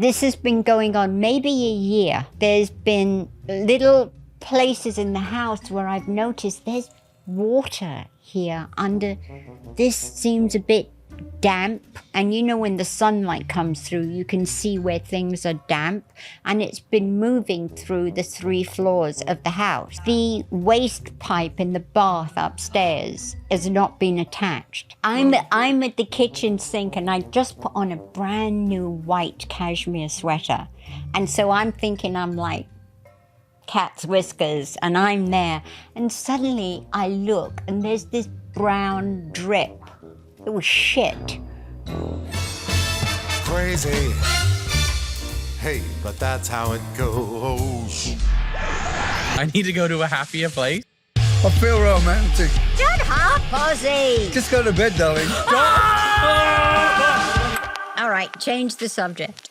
This has been going on maybe a year. There's been little places in the house where I've noticed there's water here under. This seems a bit damp, and you know when the sunlight comes through you can see where things are damp, and it's been moving through the 3 floors of the house. The waste pipe in the bath upstairs has not been attached. I'm at the kitchen sink and I just put on a brand new white cashmere sweater, and so I'm thinking I'm like cat's whiskers and I'm there, and suddenly I look and there's this brown drip. It was shit. Crazy. Hey, but that's how it goes. I need to go to a happier place. I feel romantic. Shut up, Ozzy! Just go to bed, darling. All right, change the subject.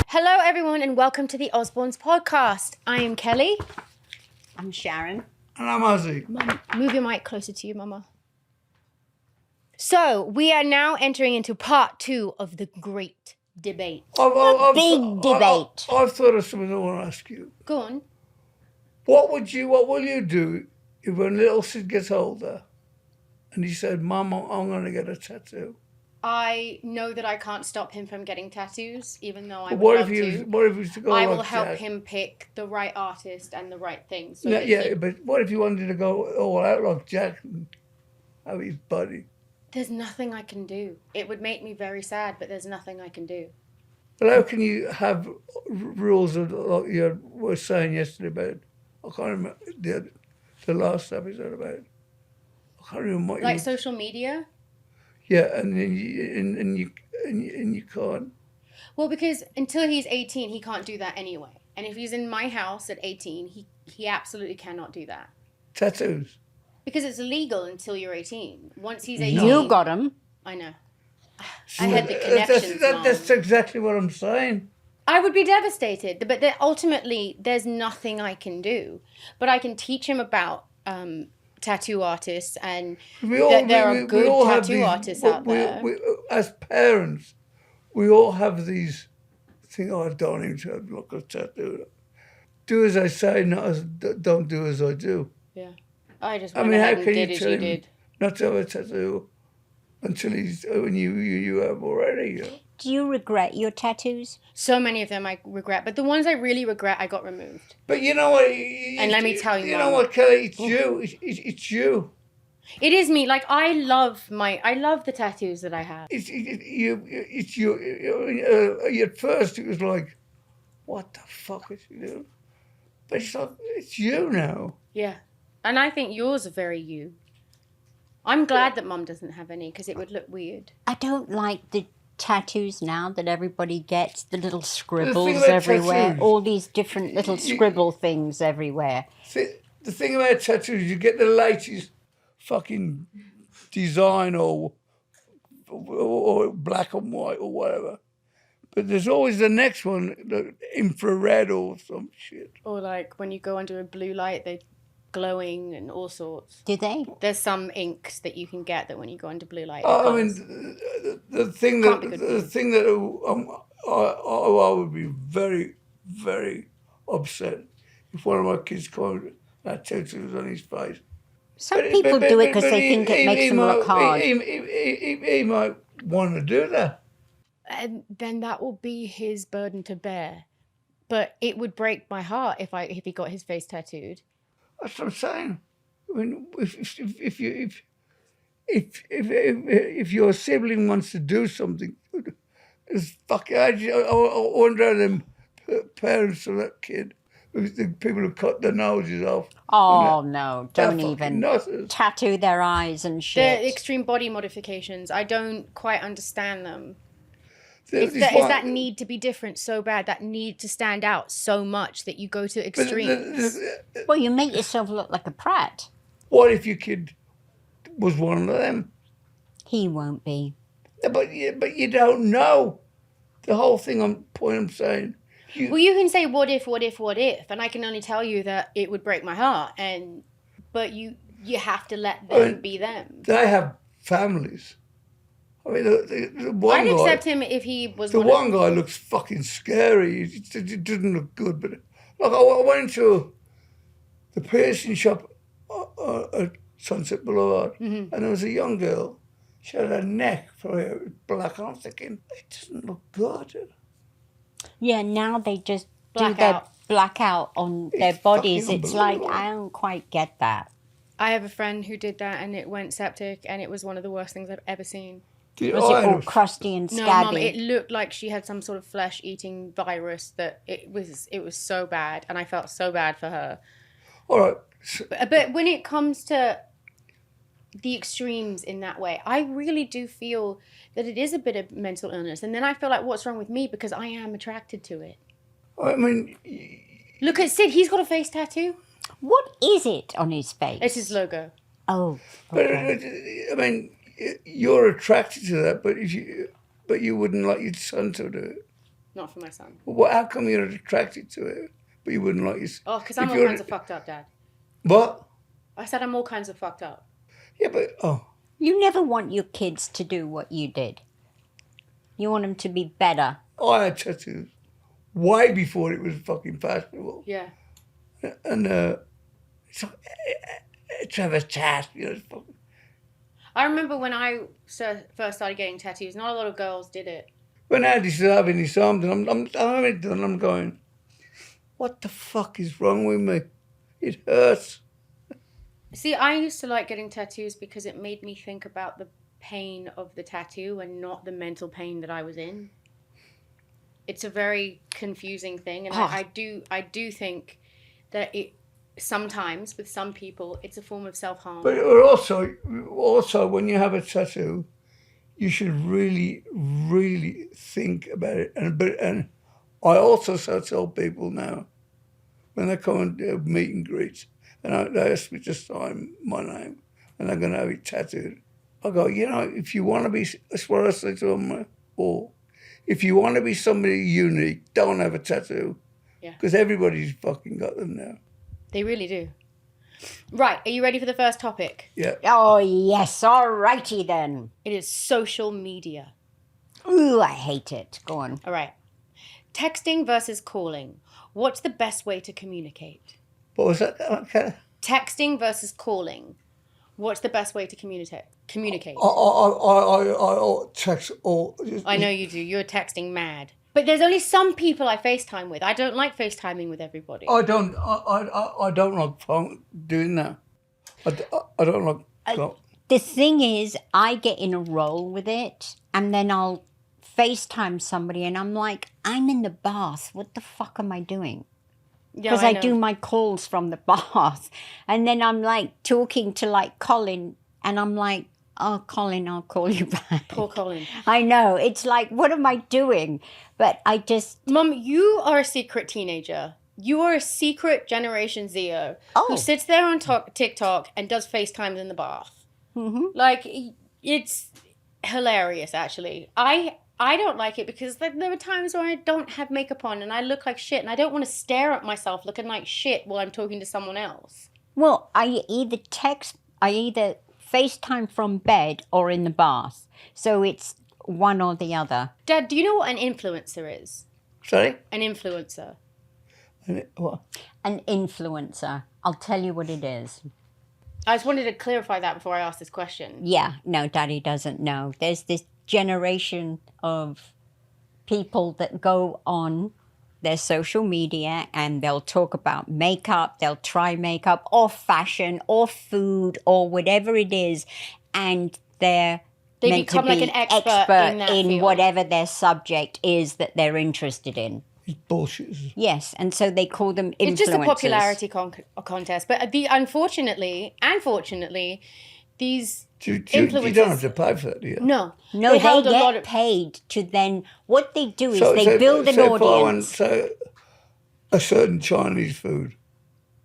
Hello, everyone, and welcome to the Osbourne's podcast. I am Kelly. I'm Sharon. And I'm Ozzy. Mum, move your mic closer to you, Mama. So, we are now entering into part 2 of the great debate. Big debate. I've thought of something I want to ask you. Go on. What will you do if when little Sid gets older and he said, Mum, I'm going to get a tattoo? I know that I can't stop him from getting tattoos, even though I would What love if to. What if he was to go I like will help Jack? him pick the right artist and the right thing. So Yeah, that yeah, he- but what if you wanted to go all out like Jack and have his buddy? There's nothing I can do. It would make me very sad, but there's nothing I can do. But how can you have rules of, like you were saying yesterday about, I can't remember the last episode about, I can't remember what Like you... social media? Yeah, and then you can't. Well, because until he's 18, he can't do that anyway. And if he's in my house at 18, he absolutely cannot do that. Tattoos. Because it's illegal until you're 18. Once he's 18... You got them. I know. I had the connections, Mom. That's exactly what I'm saying. I would be devastated. But ultimately, there's nothing I can do. But I can teach him about tattoo artists, and there are good tattoo artists out there. As parents, we all have these things, I don't even have look at a tattoo. Do as I say, don't do as I do. Yeah. I just I went mean, how ahead and can you did as tell you him did. not to have a tattoo until when you have already? You know? Do you regret your tattoos? So many of them I regret, but the ones I really regret, I got removed. But you know what? And let me tell you, You know Mum. what, Kelly? It's you. It's you. It is me. Like, I love the tattoos that I have. It's you. At first, it was like, what the fuck is she doing? But it's like, it's you now. Yeah. And I think yours are very you. I'm glad that Mum doesn't have any, because it would look weird. I don't like the tattoos now that everybody gets, the little scribbles about everywhere, tattoos- all these different little scribble things everywhere. The thing about tattoos, you get the latest fucking design or black and white or whatever. But there's always the next one, the infrared or some shit. Or like when you go under a blue light, they're glowing and all sorts. Do they? There's some inks that you can get that when you go under blue light. I it mean, glows. the thing Can't be that good. I would be very, very upset if one of my kids called that tattoos on his face. Some people do it because they think it makes them look hard. He might want to do that. And then that will be his burden to bear. But it would break my heart if he got his face tattooed. That's what I'm saying. I mean, if your sibling wants to do something, it's fucking. I wonder them parents of that kid, the people who cut their noses off. Oh, no, don't They're even. fucking nutters. Tattoo their eyes and The shit. extreme body modifications, I don't quite understand them. There's Is this that one- need to be different so bad, that need to stand out so much that you go to extremes? Well, you make yourself look like a prat. What if your kid was one of them? He won't be. But you don't know. The whole thing I'm saying. Well, you can say what if, and I can only tell you that it would break my heart. But you have to let them be them. They have families. I mean, the one I'd guy... accept him if he was The one guy looks fucking scary. It doesn't look good. But like, I went into the piercing shop at Sunset Boulevard, and there was a young girl. She had her neck black. And I'm thinking, it doesn't look good. Yeah, now they just do their Blackout. blackout on their bodies. fucking It's like, unbelievable. I don't quite get that. I have a friend who did that and it went septic and it was one of the worst things I've ever seen. Was it all crusty and No, scabby? Mum, it looked like she had some sort of flesh-eating virus that it was so bad and I felt so bad for her. All right. But when it comes to the extremes in that way, I really do feel that it is a bit of mental illness. And then I feel like, what's wrong with me? Because I am attracted to it. I mean... Look at Sid, he's got a face tattoo. What is it on his face? It's his logo. Oh, But okay. I mean, you're attracted to that, but you wouldn't like your son to do it. Not for my son. Well, how come you're attracted to it, but you wouldn't like your son? Oh, because I'm all kinds of fucked up, Dad. What? I said I'm all kinds of fucked up. Yeah, but You never want your kids to do what you did. You want them to be better. I had tattoos way before it was fucking fashionable. Yeah. And it's like, to have a tattoo, you know, it's fucking... I remember when I first started getting tattoos, not a lot of girls did it. When Andy started having his arms, and I'm done, I'm going, what the fuck is wrong with me? It hurts. See, I used to like getting tattoos because it made me think about the pain of the tattoo and not the mental pain that I was in. It's a very confusing thing, and I do think that it sometimes with some people it's a form of self-harm. But also when you have a tattoo, you should really, really think about it. And I also tell people now when they come and do meet and greets, and they ask me to sign my name, and they're going to have it tattooed. I go, you know, if you want to be, that's what I say to them, or if you want to be somebody unique, don't have a tattoo. Yeah. Because everybody's fucking got them now. They really do. Right, are you ready for the first topic? Yeah. Oh, yes. All righty then. It is social media. Ooh, I hate it. Go on. All right. Texting versus calling. What's the best way to communicate? What was that? Okay. Texting versus calling. What's the best way to communicate? I text all. I know you do. You're texting mad. But there's only some people I FaceTime with. I don't like FaceTiming with everybody. I don't like phone doing that. I don't like. The thing is, I get in a roll with it, and then I'll FaceTime somebody, and I'm like, I'm in the bath. What the fuck am I doing? Because I do my calls from the bath. And then I'm like talking to like Colin, and I'm like, oh, Colin, I'll call you back. Poor Colin. I know. It's like, what am I doing? But I just... Mum, you are a secret teenager. You are a secret Generation Zer who sits there on TikTok and does FaceTimes in the bath. Mm-hmm. Like, it's hilarious, actually. I don't like it because there are times where I don't have makeup on and I look like shit and I don't want to stare at myself looking like shit while I'm talking to someone else. Well, I either FaceTime from bed or in the bath. So it's one or the other. Dad, do you know what an influencer is? Sorry? An influencer. What? An influencer. I'll tell you what it is. I just wanted to clarify that before I asked this question. Yeah, no, Daddy doesn't know. There's this generation of people that go on their social media and they'll talk about makeup, they'll try makeup or fashion or food or whatever it is, and they become like an expert in that whatever their subject is that they're interested in. It's bullshit. Yes, and so they call them influencers. It's just a popularity contest. But unfortunately, these influencers... You don't have to pay for that, do you? No. No, they get paid to then... What they do is they build an audience. So a certain Chinese food.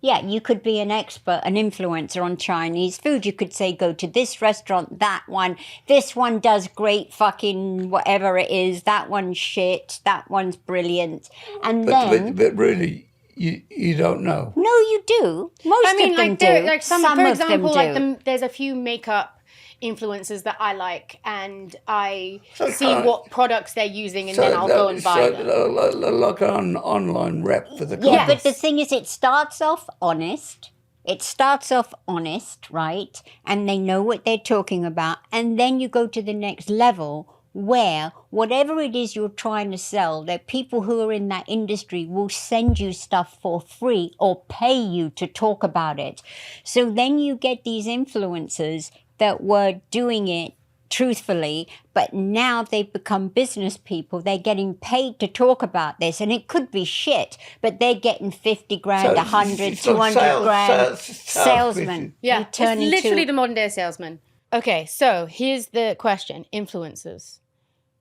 Yeah, you could be an expert, an influencer on Chinese food. You could say, go to this restaurant, that one. This one does great fucking whatever it is. That one's shit. That one's brilliant. And But really, you don't know. No, you do. Most of them do. Like for example, like there's a few makeup influencers that I like, and I see what products they're using, and then I'll go and buy them. Like an online rep for the Yeah, company. but the thing is, it starts off honest. It starts off honest, right? And they know what they're talking about. And then you go to the next level where whatever it is you're trying to sell, that people who are in that industry will send you stuff for free or pay you to talk about it. So then you get these influencers that were doing it truthfully, but now they've become business people. They're getting paid to talk about this, and it could be shit, but they're getting 50 grand, 100, 200 grand. Salesman. Yeah, it's literally the modern day salesman. Okay, so here's the question. Influencers.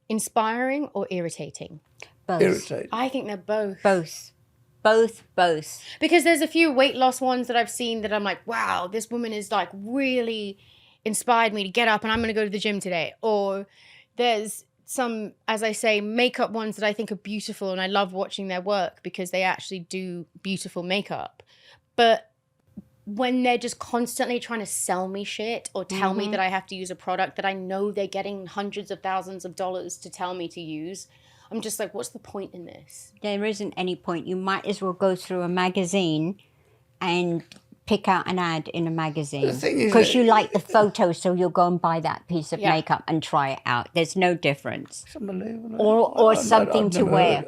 Inspiring or irritating? Both. Irritating. I think they're both. Both. Because there's a few weight loss ones that I've seen that I'm like, wow, this woman is like really inspired me to get up and I'm going to go to the gym today. Or there's some, as I say, makeup ones that I think are beautiful and I love watching their work because they actually do beautiful makeup. But when they're just constantly trying to sell me shit or tell me that I have to use a product that I know they're getting hundreds of thousands of dollars to tell me to use, I'm just like, what's the point in this? There isn't any point. You might as well go through a magazine and pick out an ad in a magazine. Because you like the photo, so you'll go and buy that piece of makeup and try it out. There's no difference. It's unbelievable. Or something to wear.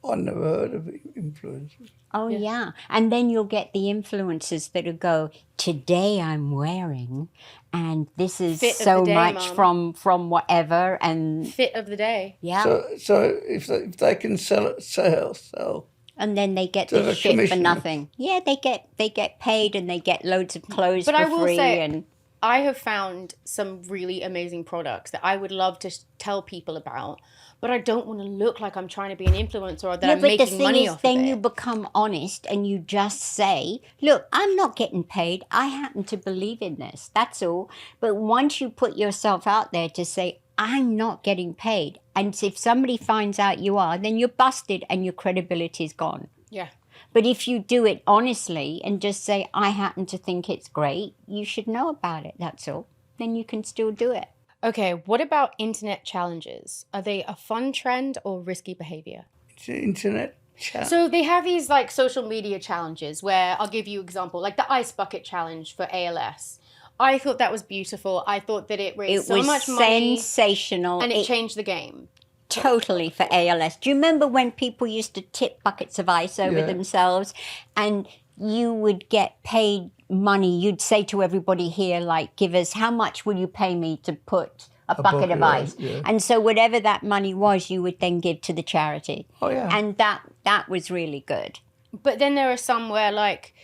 I've never heard of influencers. Oh, yeah. And then you'll get the influencers that'll go, today I'm wearing, and this is so much from whatever. And fit of the day. Yeah. So if they can sell. And then they get this shit for nothing. Yeah, they get paid and they get loads of clothes for free. But I will say, I have found some really amazing products that I would love to tell people about, but I don't want to look like I'm trying to be an influencer or that I'm making money off of it. Then you become honest and you just say, look, I'm not getting paid. I happen to believe in this. That's all. But once you put yourself out there to say, I'm not getting paid, and if somebody finds out you are, then you're busted and your credibility is gone. Yeah. But if you do it honestly and just say, I happen to think it's great, you should know about it, that's all. Then you can still do it. Okay, what about internet challenges? Are they a fun trend or risky behavior? It's an internet challenge. So they have these like social media challenges where I'll give you an example, like the ice bucket challenge for ALS. I thought that was beautiful. I thought that it raised so much money. Sensational. And it changed the game. Totally for ALS. Do you remember when people used to tip buckets of ice over themselves and you would get paid money? You'd say to everybody here, like, give us, how much will you pay me to put a bucket of ice? Yeah. And so whatever that money was, you would then give to the charity. Oh, yeah. And that was really good. But then there are some where, like,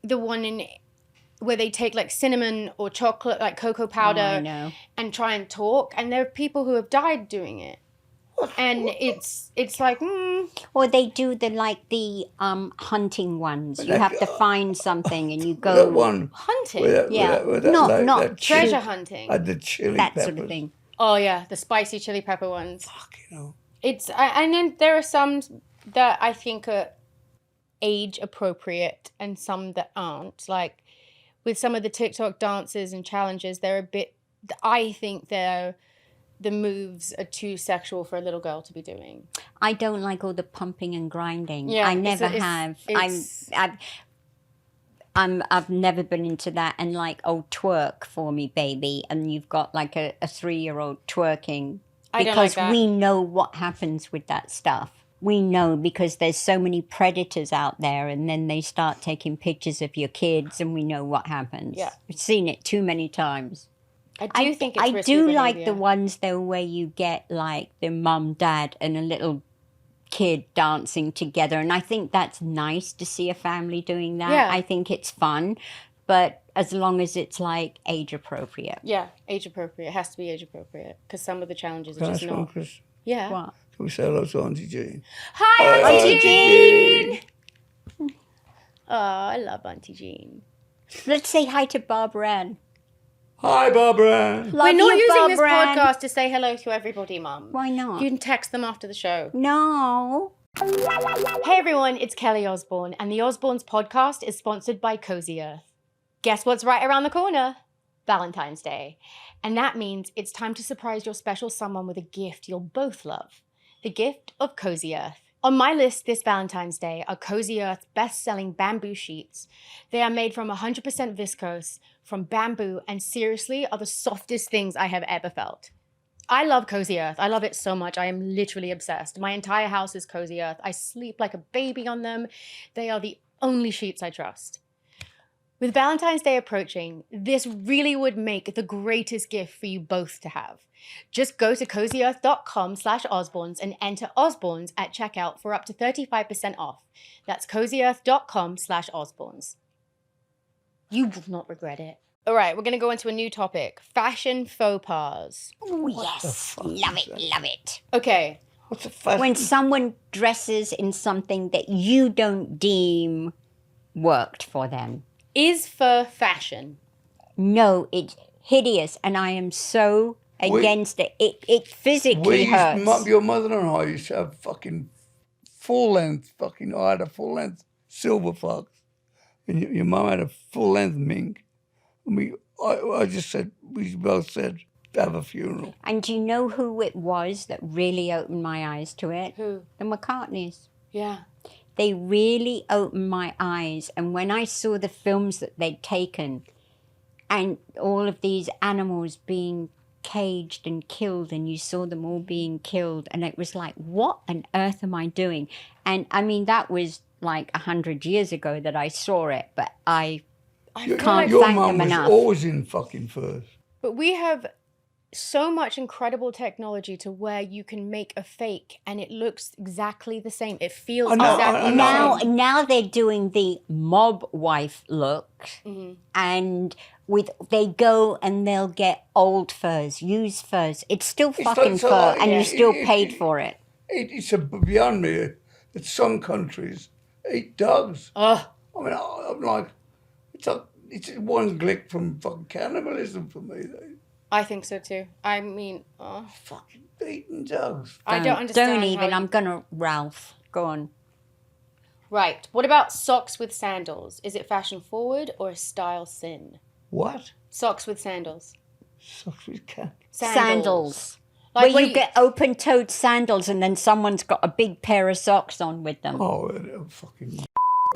the one where they take, like, cinnamon or chocolate, like cocoa powder and try and talk. And there are people who have died doing it. And it's like, Or they do the hunting ones. You have to find something and you go hunting. Not treasure hunting. The chili that peppers. sort of thing. Oh yeah, the spicy chili pepper ones. Fuck, you know. And then there are some that I think are age appropriate and some that aren't. Like with some of the TikTok dances and challenges, they're a bit. I think the moves are too sexual for a little girl to be doing. I don't like all the pumping and grinding. Yeah, I never have. I've never been into that. And like, twerk for me, baby. And you've got like a 3-year-old twerking. I don't like because that. we know what happens with that stuff. We know because there's so many predators out there and then they start taking pictures of your kids and we know what happens. Yeah. I've seen it too many times. I think it's risky do behavior. like the ones though where you get like the mum, dad, and a little kid dancing together, and I think that's nice to see a family doing that. Yeah. I think it's fun, but as long as it's like age appropriate. Yeah, age appropriate. It has to be age appropriate because some of the challenges are just not. Chris? Yeah. What? Can we say hello to Auntie Jean? Hi, Auntie Jean. Oh, I love Auntie Jean. Let's say hi to Barbara Ann. Hi, Barbara. We're not using this podcast to say hello to everybody, Mum. Why not? You can text them after the show. No. Hey everyone, it's Kelly Osbourne, and the Osbournes podcast is sponsored by Cozy Earth. Guess what's right around the corner? Valentine's Day. And that means it's time to surprise your special someone with a gift you'll both love. The gift of Cozy Earth. On my list this Valentine's Day are Cozy Earth's best-selling bamboo sheets. They are made from 100% viscose, from bamboo, and seriously are the softest things I have ever felt. I love Cozy Earth. I love it so much. I am literally obsessed. My entire house is Cozy Earth. I sleep like a baby on them. They are the only sheets I trust. With Valentine's Day approaching, this really would make the greatest gift for you both to have. Just go to cozyearth.com/Osbournes and enter Osbournes at checkout for up to 35% off. That's cozyearth.com/Osbournes. You will not regret it. All right, we're going to go into a new topic. Fashion faux pas. Oh, yes. Love it, love it. Okay. What's a fashion? When someone dresses in something that you don't deem worked for them. Is fur fashion? No, it's hideous, and I am so against it. It physically hurts. Your mother and I used to have fucking full-length fucking... I had a full-length silver fox, and your mum had a full-length mink. And I just said, we both said, have a funeral. And do you know who it was that really opened my eyes to it? Who? The McCartneys. Yeah. They really opened my eyes. And when I saw the films that they'd taken and all of these animals being caged and killed, and you saw them all being killed, and it was like, what on earth am I doing? And I mean, that was like 100 years ago that I saw it, but I can't thank them enough. Your mum was always in fucking furs. But we have so much incredible technology to where you can make a fake and it looks exactly the same. It feels exactly the same. Now they're doing the mob wife look, and they go and they'll get old furs, used furs. It's still fucking fur, and you still paid for it. It's beyond me that some countries eat dogs. I mean, I'm like, it's one glick from fucking cannibalism for me. I think so too. I mean, fucking eating dogs. I don't understand. Don't even. I'm gonna Ralph. Go on. Right. What about socks with sandals? Is it fashion forward or a style sin? What? Socks with sandals. Socks with Sandals. Like where you get open-toed sandals and then someone's got a big pair of socks on with them. Oh, fucking...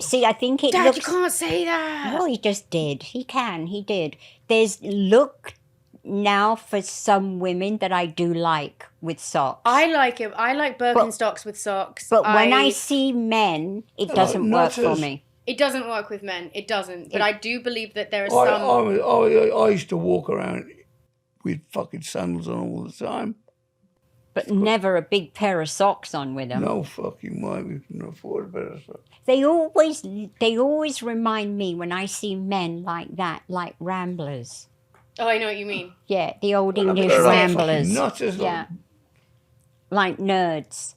See, I think it Dad, looks... you can't say that. Well, he just did. He did. There's look now for some women that I do like with socks. I like it. I like Birkenstocks with socks. But when I see men, it doesn't work for me. It doesn't work with men. It doesn't. But I do believe that there are some... I used to walk around with fucking sandals on all the time. But never a big pair of socks on with them. No fucking way we can afford a pair of socks. They always remind me when I see men like that, like ramblers. Oh, I know what you mean. Yeah, the old English ramblers. Not as like nerds.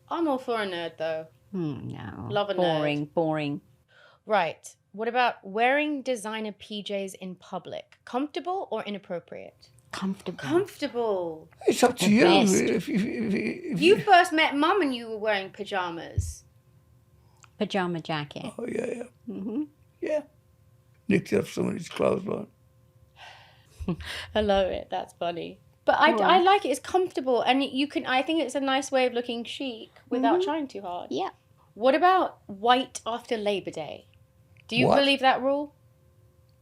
I'm all for a nerd, though. No. Love a nerd. Boring. Right. What about wearing designer PJs in public? Comfortable or inappropriate? Comfortable. It's up to you. If you first met Mum and you were wearing pajamas. Pajama jacket. Oh, yeah. Mm-hmm. Yeah. Nicked up somebody's clothes on. I love it. That's funny. But I like it. It's comfortable. And you can. I think it's a nice way of looking chic without trying too hard. Yeah. What about white after Labor Day? Do you believe that rule?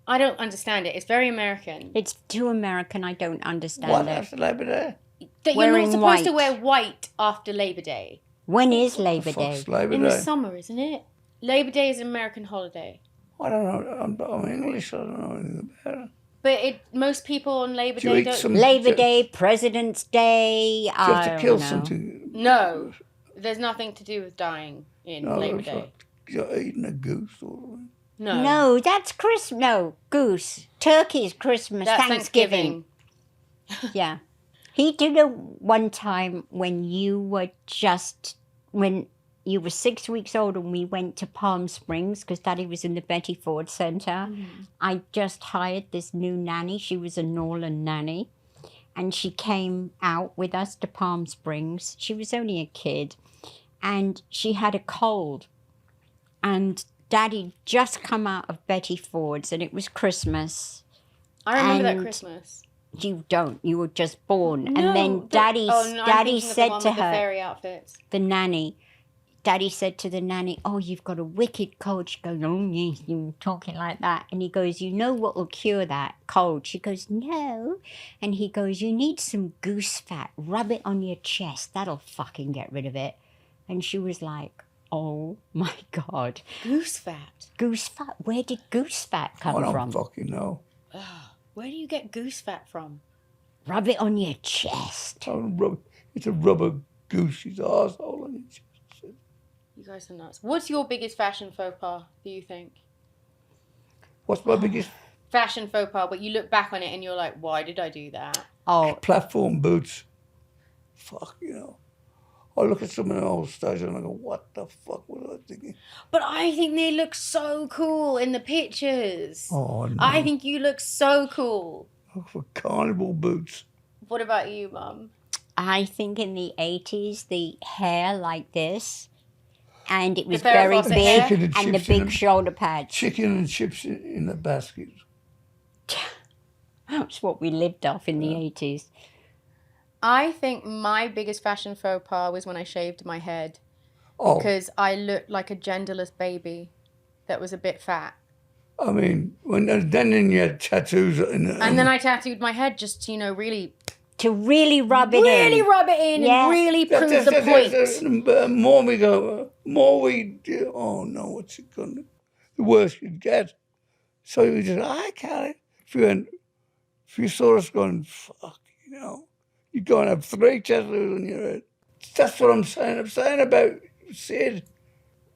I don't understand it. It's very American. It's too American. I don't understand What it. after Labor Day? That you're not supposed to wear white after Labor Day. When is Labor Day? Labor In Day? the summer, isn't it? Labor Day is an American holiday. I don't know. I'm English. I don't know anything about it. But most people on Labor Day don't... Labor Day, President's Day, do you have to kill something? No. There's nothing to do with dying in Labor Day. Like you're eating a goose or something. No, that's Christmas. No, goose. Turkey's Christmas. That's Thanksgiving. Yeah. He did it one time when you were 6 weeks old and we went to Palm Springs because Daddy was in the Betty Ford Center. I just hired this new nanny. She was a Norland nanny. And she came out with us to Palm Springs. She was only a kid. And she had a cold. And Daddy just come out of Betty Ford's and it was Christmas. I remember that And Christmas. You don't. You were just born. No, and then Daddy I'm said of to the her, fairy outfits. the nanny, Daddy said to the nanny, oh, you've got a wicked cold. She goes, oh, yes, you're talking like that. And he goes, you know what will cure that cold? She goes, no. And he goes, you need some goose fat. Rub it on your chest. That'll fucking get rid of it. And she was like, oh, my God. Goose fat? Goose fat? Where did goose fat come I from? don't fucking know. Where do you get goose fat from? Rub it on your chest. It's a rubber goose's arsehole on your chest. You guys are nuts. What's your biggest fashion faux pas, do you think? What's my biggest? Fashion faux pas, but you look back on it and you're like, why did I do that? Oh, Platform boots. Fuck, you know. I look at some of the old styles and I go, what the fuck was I thinking? But I think they look so cool in the pictures. Oh, no. I think you look so cool. Look for carnival boots. What about you, Mum? I think in the 80s, the hair like this, and it was Farrah very Fawcett big, hair? and the big shoulder pads. Chicken and chips in the basket. That's what we lived off in the 80s. I think my biggest fashion faux pas was when I shaved my head. Oh, Because I looked like a genderless baby that was a bit fat. I mean, then you had tattoos. And then I tattooed my head just to, really To really rub it really in. rub it in Yeah. and really prove the point. More we go, more we do. Oh no, what's it gonna? The worse you get. So you just, I can't. If you saw us going, fuck, you're going to have 3 tattoos on your head. That's what I'm saying. I'm saying about Sid.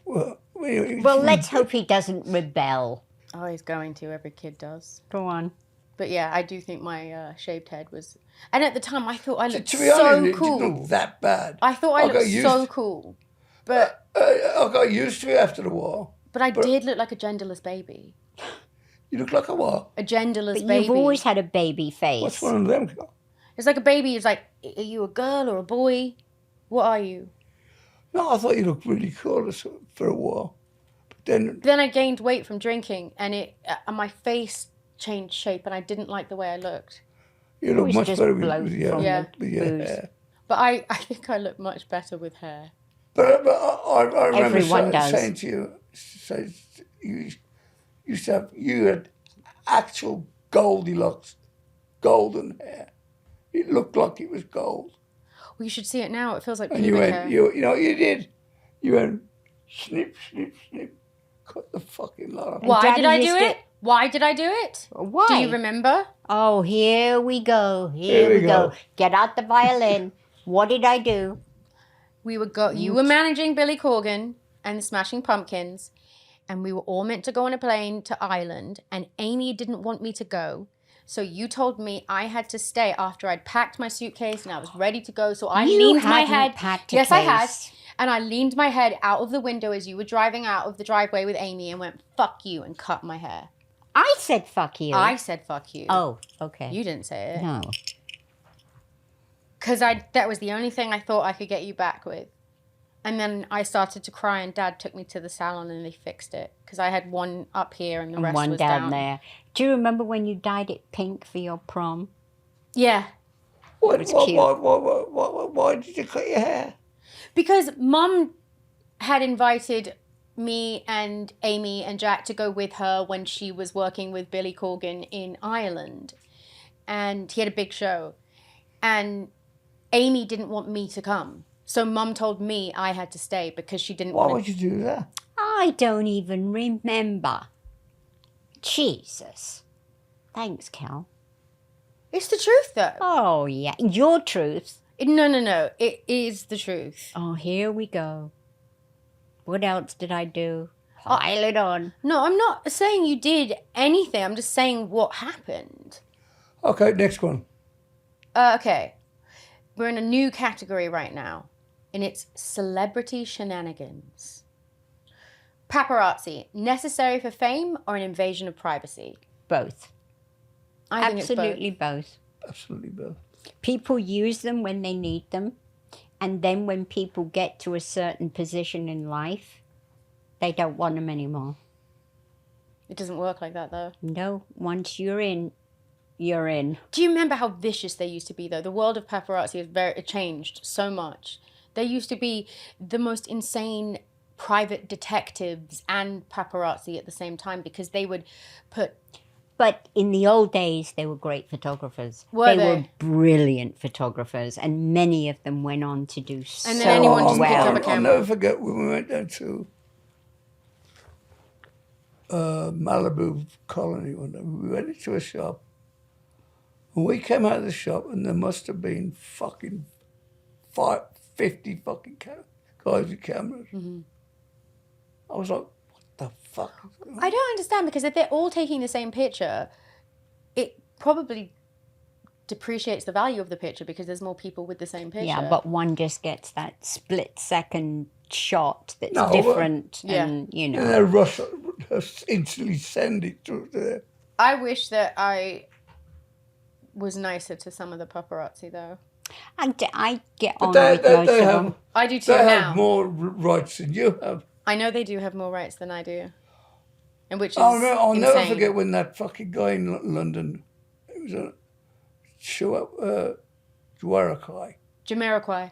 Well, Let's hope he doesn't rebel. Oh, he's going to. Every kid does. Go on. But yeah, I do think my shaved head was... And at the time, I thought I looked to be honest, so it cool. didn't look that bad. I thought I looked so cool. But I got used to it after a while. but I did look like a genderless baby. You look like a what? A genderless But baby. you've always had a baby face. What's one of them? It's like a baby. It's like, are you a girl or a boy? What are you? No, I thought you looked really cool for a while. But then I gained weight from drinking, and my face changed shape, and I didn't like the way I looked. you look was much just better blown with your from Yeah. booze. hair. But I think I look much better with hair. But I remember Everyone does. saying to you, you had actual Goldilocks, golden hair. It looked like it was gold. Well, you should see it now. It feels like And pubic you hair. went, you know what you did? You went, snip, snip, snip, cut the fucking lot off. Why Daddy did I do used to- it? Why did I do it? Why? Do you remember? Oh, here we go. Here we go. Get out the violin. What did I do? You were managing Billy Corgan and the Smashing Pumpkins, and we were all meant to go on a plane to Ireland, and Amy didn't want me to go. So you told me I had to stay after I'd packed my suitcase and I was ready to go. So I You leaned my hadn't head. packed a Yes, I had. case. And I leaned my head out of the window as you were driving out of the driveway with Amy and went, fuck you, and cut my hair. I said fuck you. I said fuck you. Oh, okay. You didn't say it. No. Because that was the only thing I thought I could get you back with. And then I started to cry, and Dad took me to the salon and they fixed it. Because I had one up here and the rest One was down there. Do you remember when you dyed it pink for your prom? Yeah. Why did you cut your hair? Because Mum had invited me and Amy and Jack to go with her when she was working with Billy Corgan in Ireland. And he had a big show. And Amy didn't want me to come. So Mum told me I had to stay because she didn't Why want would you do that? I don't even remember. Jesus. Thanks, Cal. It's the truth, though. Oh, yeah. Your truth. No. It is the truth. Oh, here we go. What else did I do? Pile it on. No, I'm not saying you did anything. I'm just saying what happened. Okay, next one. Okay. We're in a new category right now, and it's celebrity shenanigans. Paparazzi, necessary for fame or an invasion of privacy? Both. I think Absolutely both. Absolutely, Bill. People use them when they need them. And then when people get to a certain position in life, they don't want them anymore. It doesn't work like that, though. No, once you're in, you're in. Do you remember how vicious they used to be, though? The world of paparazzi has changed so much. They used to be the most insane private detectives and paparazzi at the same time because they would put... But in the old days, they were great photographers. They were brilliant photographers, and many of them went on to do so well. And then anyone just picked up a camera. I'll never forget when we went down to Malibu Colony one day. We went into a shop, and we came out of the shop, and there must have been fucking 50 fucking guys with cameras. Mm-hmm. I was like, what the fuck? I don't understand, because if they're all taking the same picture, it probably depreciates the value of the picture because there's more people with the same picture. Yeah, but one just gets that split-second shot that's different, and, you know. And they rush, instantly send it to there. I wish that I was nicer to some of the paparazzi, though. I get on with most of them. I do too now. They have more rights than you have. I know they do have more rights than I do. And which is I'll insane. never forget when that fucking guy in London, it was a show up, Jamiroquai. Jamiroquai.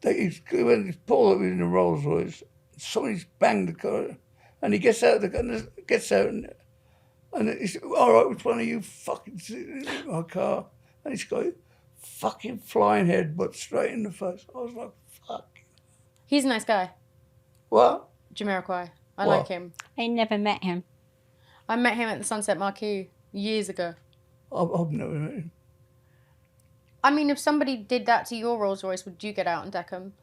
When he's pulled up in a Rolls Royce, somebody's banged the car, and he gets out and he said, all right, which one of you fucking sitting in my car? And he's got fucking flying headbutt straight in the face. I was like, fuck. He's a nice guy. What? Jamiroquai. I like him. I never met him. I met him at the Sunset Marquee years ago. I've never met him. I mean, if somebody did that to your Rolls Royce, would you get out and deck them?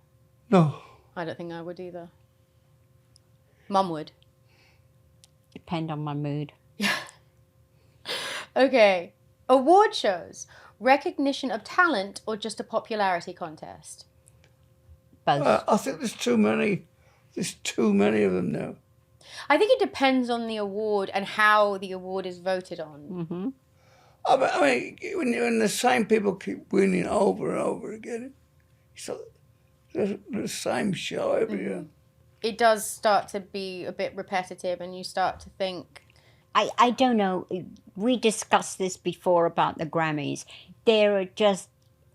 No. I don't think I would either. Mum would. Depend on my mood. Okay. Award shows. Recognition of talent or just a popularity contest? Both. I think there's too many. There's too many of them now. I think it depends on the award and how the award is voted on. Mm-hmm. I mean, when the same people keep winning over and over again, it's the same show every year. It does start to be a bit repetitive, and you start to think... I don't know. We discussed this before about the Grammys.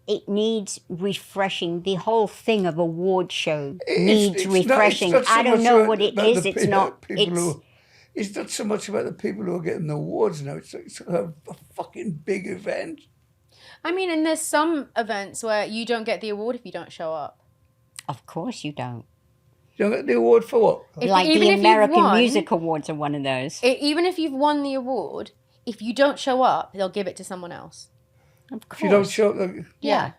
It needs refreshing. The whole thing of award show needs refreshing. I don't know what it is. It's not. It's not so much about the people who are getting the awards now. It's a fucking big event. I mean, and there's some events where you don't get the award if you don't show up. Of course you don't. You don't get the award for what? Like the American Music Awards are one of those. Even if you've won the award, if you don't show up, they'll give it to someone else. Of course. If you don't show up, yeah.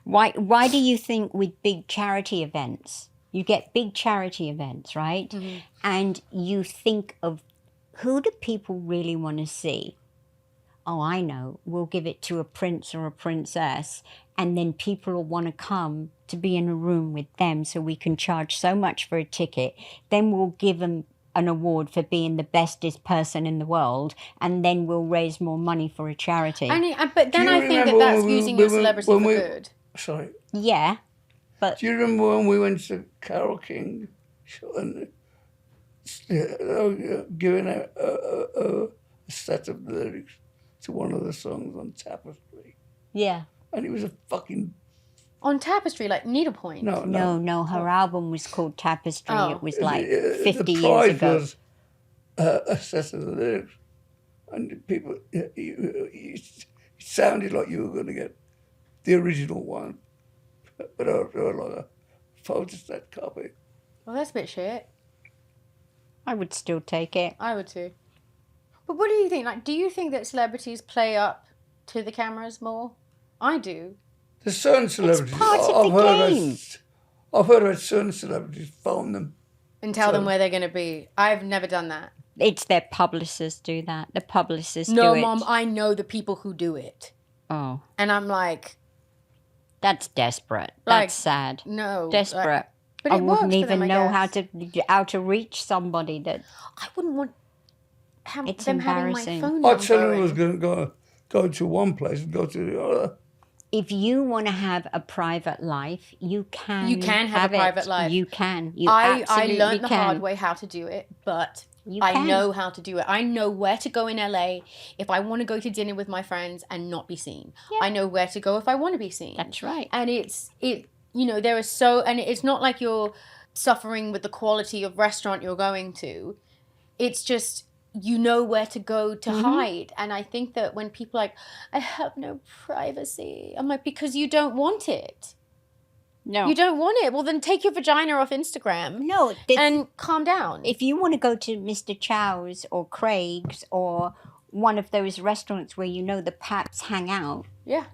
Why do you think with big charity events, you get big charity events, right? Mm-hmm. And you think of who do people really want to see? Oh, I know. We'll give it to a prince or a princess, and then people will want to come to be in a room with them so we can charge so much for a ticket. Then we'll give them an award for being the bestest person in the world, and then we'll raise more money for a charity. But then I think that's using your celebrity for good. Sorry. Yeah, but... Do you remember when we went to Carole King and giving a set of lyrics to one of the songs on Tapestry? Yeah. And it was a fucking... On Tapestry, like needlepoint? No. Her album was called Tapestry. Oh. It was like 50 the years prize ago. was a set of the lyrics. And people, it sounded like you were going to get the original one. But I was like a photostat copy. Well, that's a bit shit. I would still take it. I would too. But what do you think? Like, do you think that celebrities play up to the cameras more? I do. There's certain celebrities. It's part of the game. I've heard about certain celebrities phone them. And tell them where they're going to be. I've never done that. It's their publicists do that. The publicists do it. No, Mom, I know the people who do it. Oh. And I'm like... That's desperate. That's sad. No. Desperate. But I wouldn't even know how to reach somebody that... I wouldn't want it's them having my phone number. I'd tell them I was going to go to one place and go to the other. If you want to have a private life, you can. You can have a private life. You can. I learned the hard way how to do it, but I know how to do it. I know where to go in LA if I want to go to dinner with my friends and not be seen. Yeah. I know where to go if I want to be seen. That's right. And there is and it's not like you're suffering with the quality of restaurant you're going to. It's just, you know where to go to hide. And I think that when people are like, I have no privacy, I'm like, because you don't want it. No. You don't want it. Well, then take your vagina off Instagram. No. And calm down. If you want to go to Mr. Chow's or Craig's or one of those restaurants where you know the paps hang out,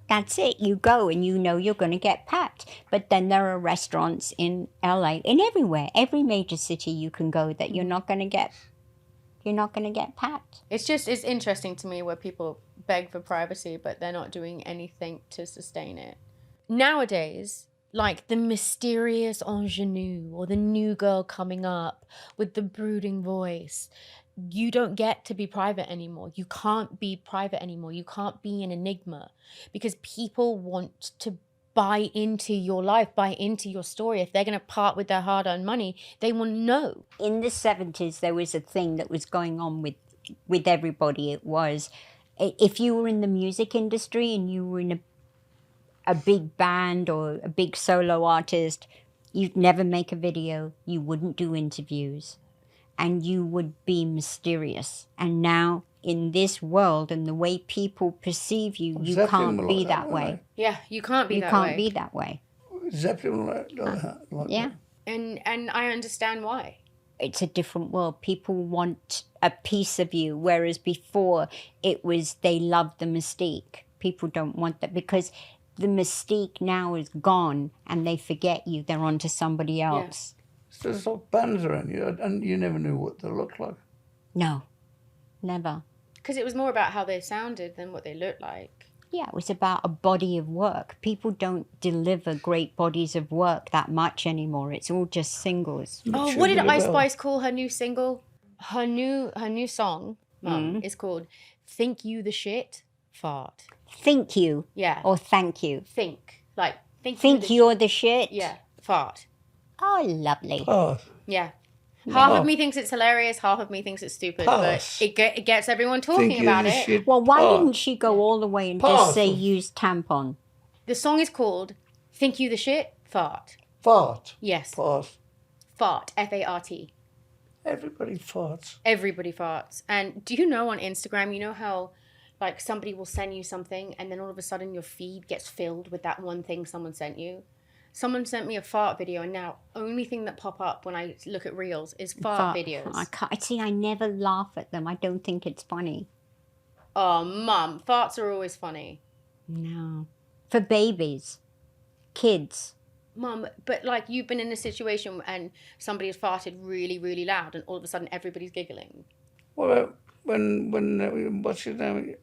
that's it. You go and you know you're going to get papped. But then there are restaurants in LA, in everywhere, every major city you can go that you're not going to get papped. It's interesting to me where people beg for privacy, but they're not doing anything to sustain it. Nowadays, like the mysterious ingenue or the new girl coming up with the brooding voice, you don't get to be private anymore. You can't be private anymore. You can't be an enigma because people want to buy into your life, buy into your story. If they're going to part with their hard-earned money, they want to know. In the 70s, there was a thing that was going on with everybody. It was, if you were in the music industry and you were in a big band or a big solo artist, you'd never make a video, you wouldn't do interviews, and you would be mysterious. And now, in this world and the way people perceive you, you can't be that way. Yeah, you can't be that way. You can't be that way. Zeppelin like yeah. And I understand why. It's a different world. People want a piece of you, whereas before it was they loved the mystique. People don't want that because the mystique now is gone and they forget you. They're on to somebody else. Yeah. So there's all bands around you and you never knew what they looked like. No, never. Because it was more about how they sounded than what they looked like. Yeah, it was about a body of work. People don't deliver great bodies of work that much anymore. It's all just singles. Oh, what did Ice Spice call her new single? Her new song, Mum, is called "Think You the Shit Fart." Think you? Yeah. Or thank you? Think. Like, think you're the shit? Yeah. Fart. Oh, lovely. Oh. Yeah. Half of me thinks it's hilarious, half of me thinks it's stupid, but it gets everyone talking about it. Well, why didn't she go all the way and just say use tampon? The song is called Think You the Shit? Fart. Fart? Yes. Fart. Fart. F-A-R-T. Everybody farts. Everybody farts. And do you know on Instagram, you know how like somebody will send you something and then all of a sudden your feed gets filled with that one thing someone sent you? Someone sent me a fart video, and now only thing that pop up when I look at reels is fart videos. I never laugh at them. I don't think it's funny. Oh, Mum, farts are always funny. No. For babies. Kids. Mum, but like you've been in a situation and somebody has farted really, really loud and all of a sudden everybody's giggling. Well, when what's his name?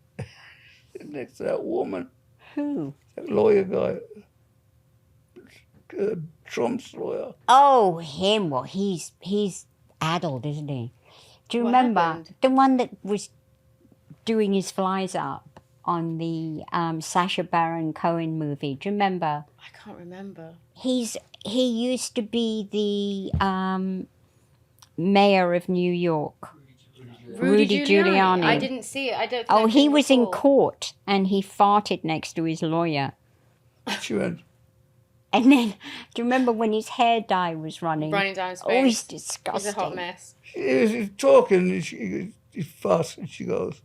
Next to that woman. Who? That lawyer guy. Trump's lawyer. Oh, him. Well, he's addled, isn't he? Do you remember the one that was doing his flies up on the Sacha Baron Cohen movie? Do you remember? I can't remember. He used to be the mayor of New York. Rudy Giuliani. I didn't see it. I don't. Oh, he was in court and he farted next to his lawyer. She went. And then, do you remember when his hair dye was running down his face? Oh, he's disgusting. He's a hot mess. He's talking and he farts and she goes.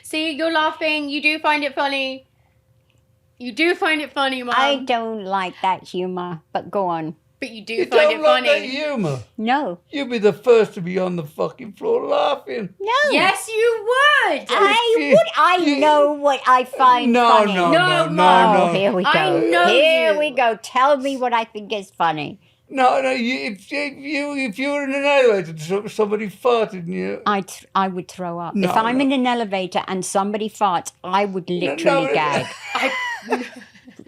See, you're laughing. You do find it funny. You do find it funny, Mum. I don't like that humour, but go on. But you do find it funny. You don't like that humour? No. You'd be the first to be on the fucking floor laughing. No. Yes, you would. I know what I find funny. No. Here we go. I know Here we go. Tell me what I think is funny. No. If you were in an elevator, somebody farted in you. I would throw up. If I'm in an elevator and somebody farts, I would literally gag.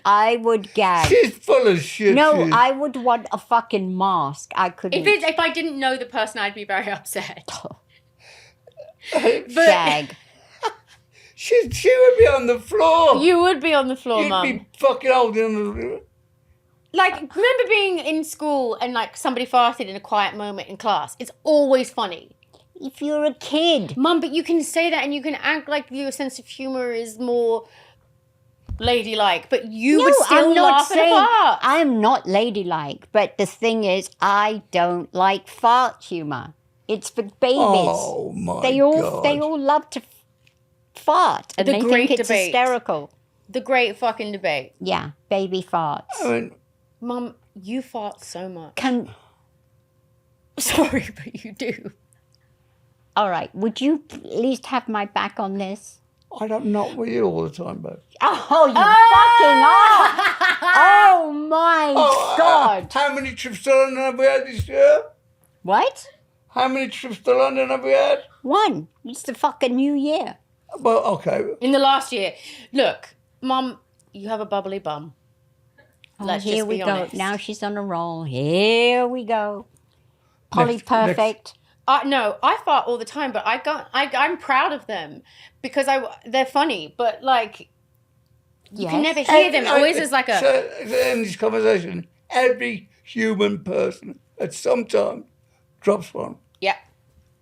I would gag. She's full of shit. No, I would want a fucking mask. I couldn't. If I didn't know the person, I'd be very upset. Gag. She would be on the floor. You would be on the floor, Mum. You'd be fucking holding on the... like, remember being in school and like somebody farted in a quiet moment in class? It's always funny. If you're a kid. Mum, but you can say that and you can act like your sense of humor is more ladylike, but you would still laugh at a fart. I'm not ladylike, but the thing is, I don't like fart humor. It's for babies. Oh my God. They all love to fart, and they think it's hysterical. The great fucking debate. Yeah, baby farts. I mean, Mum, you fart so much. Sorry, but you do. All right, would you please have my back on this? I don't knock with you all the time, babe. Oh, you fucking are! Oh my God! How many trips to London have we had this year? What? How many trips to London have we had? 1. It's the fucking new year. Well, okay. In the last year. Look, Mum, you have a bubbly bum. Let's here just we be go. honest. Now she's on a roll. Here we go. Polly perfect. No, I fart all the time, but I'm proud of them because they're funny. But like, you can never hear them. It always is like a. So, in this conversation, every human person at some time drops one. Yeah,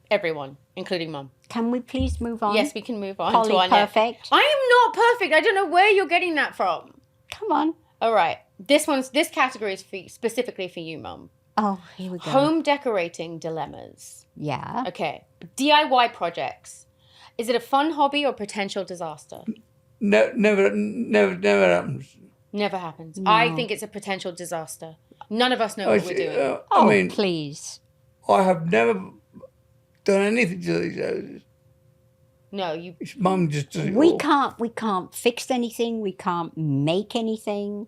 everyone, including Mum. Can we please move on? Yes, we can move on. Polly to our perfect. I am not perfect. I don't know where you're getting that from. Come on. All right, this category is specifically for you, Mum. Oh, here we go. Home decorating dilemmas. Yeah. Okay. DIY projects. Is it a fun hobby or potential disaster? No, never happens. Never happens. No. I think it's a potential disaster. None of us know what we're doing. I mean, please. I have never done anything to these houses. No, you. It's Mum just does it We all. can't fix anything. We can't make anything.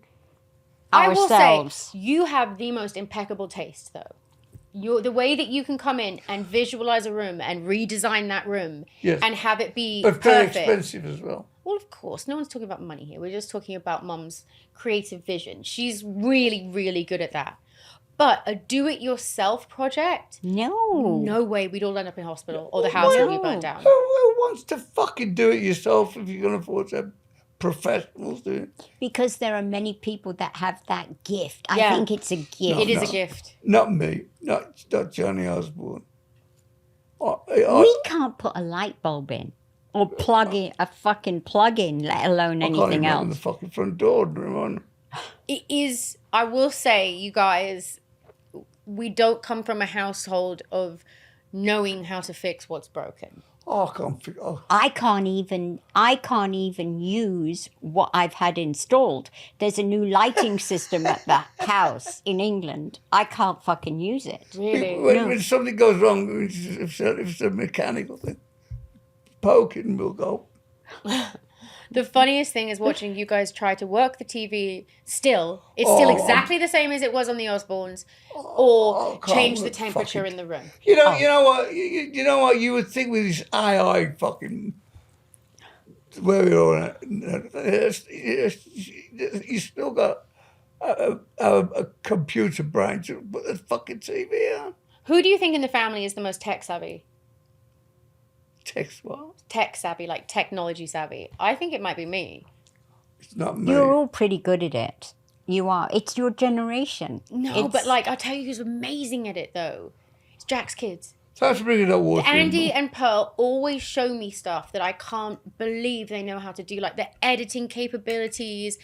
I Ourselves. will say, you have the most impeccable taste, though. The way that you can come in and visualize a room and redesign that room and have it be but very perfect. expensive as well. Well, of course, no one's talking about money here. We're just talking about Mum's creative vision. She's really, really good at that. But a do-it-yourself project? No. No way. We'd all end up in hospital or the house would be burnt down. Who wants to fucking do it yourself if you can afford to have professionals do it? Because there are many people that have that gift. Yeah. I think it's a gift. It is a gift. Not me. Not Johnny Osbourne. We can't put a light bulb in or plug in a fucking plug in, let alone I can't anything even else. open the fucking front door, Ramon. It is, I will say, you guys, we don't come from a household of knowing how to fix what's broken. Oh, I can't figure. Oh. I can't even use what I've had installed. There's a new lighting system at the house in England. I can't fucking use it. Really? When something goes wrong, if it's a mechanical thing, poke it and we'll go. The funniest thing is watching you guys try to work the TV still. It's still exactly the same as it was on the Osbournes, or change the temperature in the room. You know what? You know what? You would think with this AI fucking where we are at, you still got a computer brain to put the fucking TV on. Who do you think in the family is the most tech savvy? Text what? Tech savvy, like technology savvy. I think it might be me. It's not me. You're all pretty good at it. You are. It's your generation. No, but like, I'll tell you who's amazing at it though. It's Jack's kids. Thanks for bringing that water. Andy and Pearl always show me stuff that I can't believe they know how to do, like their editing capabilities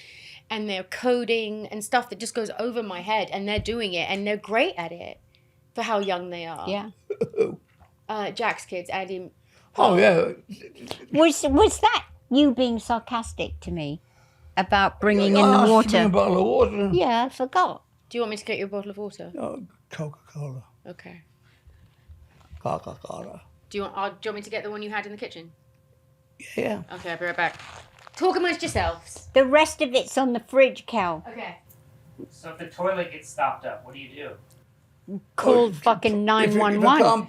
and their coding and stuff that just goes over my head, and they're doing it and they're great at it for how young they are. Yeah. Jack's kids, Andy. Oh yeah. Was that you being sarcastic to me about bringing in the Give me water? a bottle of water. Yeah, I forgot. Do you want me to get you a bottle of water? Coca-Cola. Okay. Coca-Cola. Do you want me to get the one you had in the kitchen? Yeah. Okay, I'll be right back. Talk amongst yourselves. The rest of it's on the fridge, Cal. Okay. So if the toilet gets stopped up, what do you do? Call fucking If 911.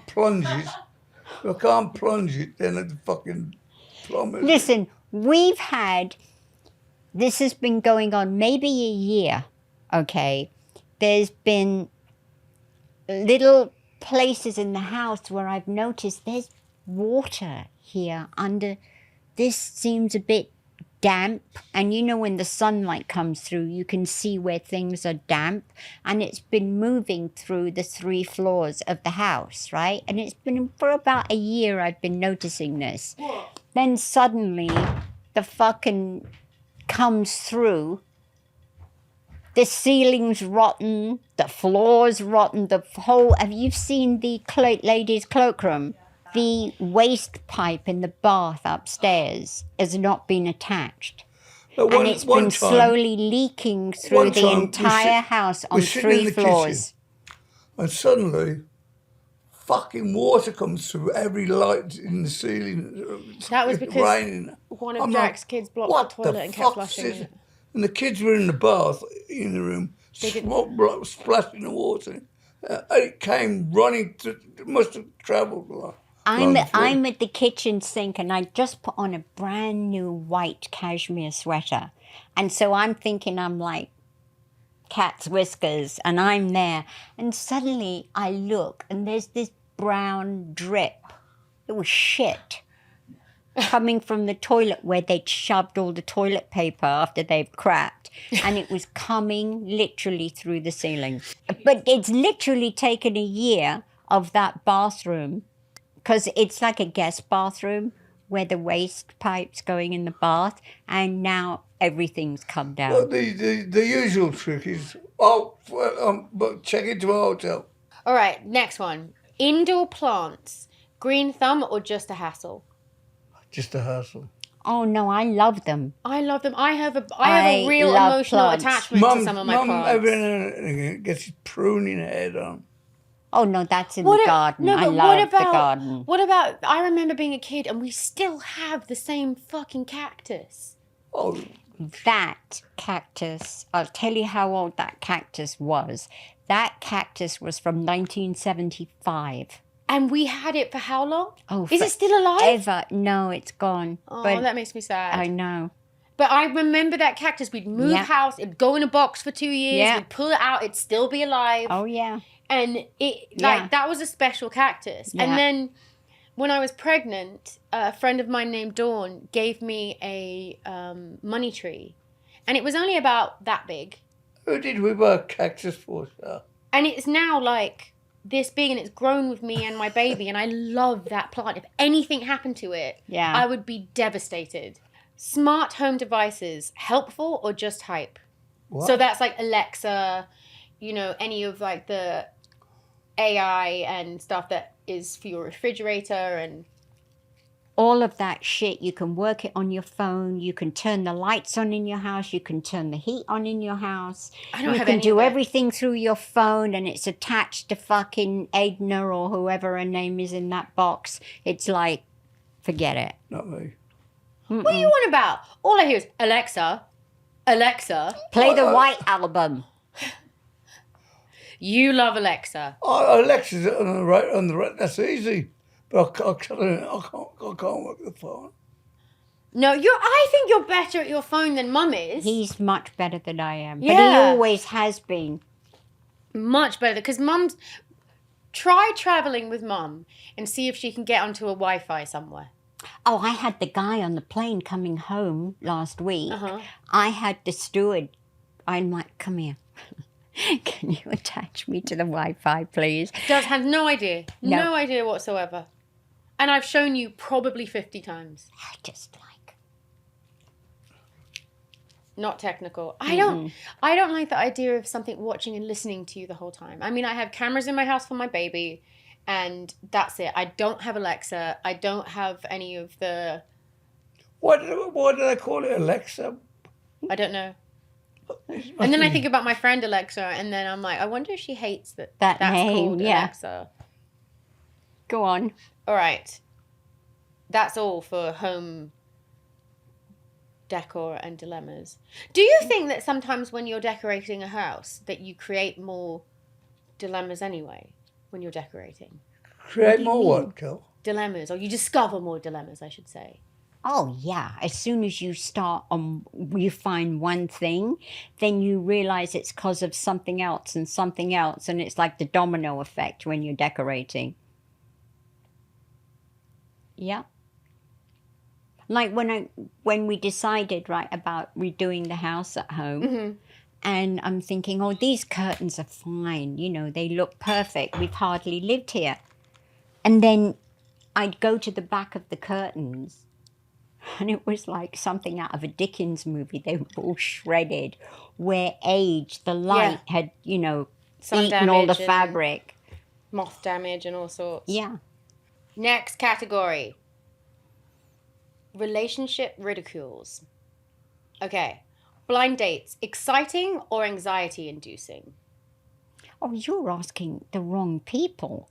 I can't plunge it, then it's fucking plumber. Listen, this has been going on maybe a year, okay? There's been little places in the house where I've noticed there's water here under, this seems a bit damp. And you know, when the sunlight comes through, you can see where things are damp. And it's been moving through the 3 floors of the house, right? And it's been for about a year I've been noticing this. Then suddenly the fucking comes through. The ceiling's rotten, the floor's rotten, the whole... Have you seen the ladies' cloakroom? The waste pipe in the bath upstairs has not been attached. And it's been slowly leaking through the entire house on 3 floors. And suddenly, fucking water comes through every light in the ceiling. That was because one of Jack's kids blocked the toilet and kept flushing it. And the kids were in the bath, in the room, splashing the water. And it came running, it must have travelled a lot. I'm at the kitchen sink and I just put on a brand new white cashmere sweater. And so I'm thinking I'm like cat's whiskers and I'm there. And suddenly I look and there's this brown drip. It was shit. Coming from the toilet where they'd shoved all the toilet paper after they've crapped. And it was coming literally through the ceiling. But it's literally taken a year of that bathroom, because it's like a guest bathroom where the waste pipe's going in the bath, and now everything's come down. Well, the usual trick is, but check into a hotel. All right, next one. Indoor plants, green thumb or just a hassle? Just a hassle. Oh no, I love them. I love them. I have a real emotional attachment to some of my plants. Mum every now and again gets his pruning head on. Oh no, that's in the garden. I love the garden. What about, I remember being a kid and we still have the same fucking cactus. Oh. That cactus, I'll tell you how old that cactus was. That cactus was from 1975. And we had it for how long? Oh, is it still alive? Ever? No, it's gone. Oh, but that makes me sad. I know. But I remember that cactus. We'd move house. It'd go in a box for 2 years. Yeah. We'd pull it out. It'd still be alive. Oh, yeah. And that was a special cactus. Yeah. And then when I was pregnant, a friend of mine named Dawn gave me a money tree. And it was only about that big. Who did we buy a cactus for, sir? And it's now like this big and it's grown with me and my baby. And I love that plant. If anything happened to it, I would be devastated. Smart home devices, helpful or just hype? What? So that's like Alexa, you know, any of like the AI and stuff that is for your refrigerator and... All of that shit, you can work it on your phone. You can turn the lights on in your house. You can turn the heat on in your house. You can do everything through your phone, and it's attached to fucking Edna or whoever her name is in that box. It's like, forget it. Not me. What are you on about? All I hear is, Alexa, Alexa. Play the White Album. You love Alexa. Alexa's on the right. That's easy. But I can't work the phone. No, I think you're better at your phone than Mum is. He's much better than I am. Yeah. But he always has been. Much better. Because Mum's... Try travelling with Mum and see if she can get onto a Wi-Fi somewhere. Oh, I had the guy on the plane coming home last week. Uh-huh. I had the steward. I'm like, come here. Can you attach me to the Wi-Fi, please? Does have no idea. No. No idea whatsoever. And I've shown you probably 50 times. I just like... Not technical. I don't like the idea of something watching and listening to you the whole time. I mean, I have cameras in my house for my baby, and that's it. I don't have Alexa. I don't have any of the... What did I call it, Alexa? I don't know. And then I think about my friend Alexa, and then I'm like, I wonder if she hates that's name, called Alexa. Go on. All right. That's all for home decor and dilemmas. Do you think that sometimes when you're decorating a house that you create more dilemmas anyway when you're decorating? Create more what, Kel? Dilemmas, or you discover more dilemmas, I should say. Oh, yeah. As soon as you start you find one thing, then you realize it's because of something else, and it's like the domino effect when you're decorating. Yeah. Like when we decided, right, about redoing the house at home, and I'm thinking, oh, these curtains are fine. You know, they look perfect. We've hardly lived here. And then I'd go to the back of the curtains, and it was like something out of a Dickens movie. They were all shredded, where age, the light had, you know, eaten all the fabric. Moth damage and all sorts. Yeah. Next category. Relationship ridicules. Okay. Blind dates, exciting or anxiety inducing? Oh, you're asking the wrong people.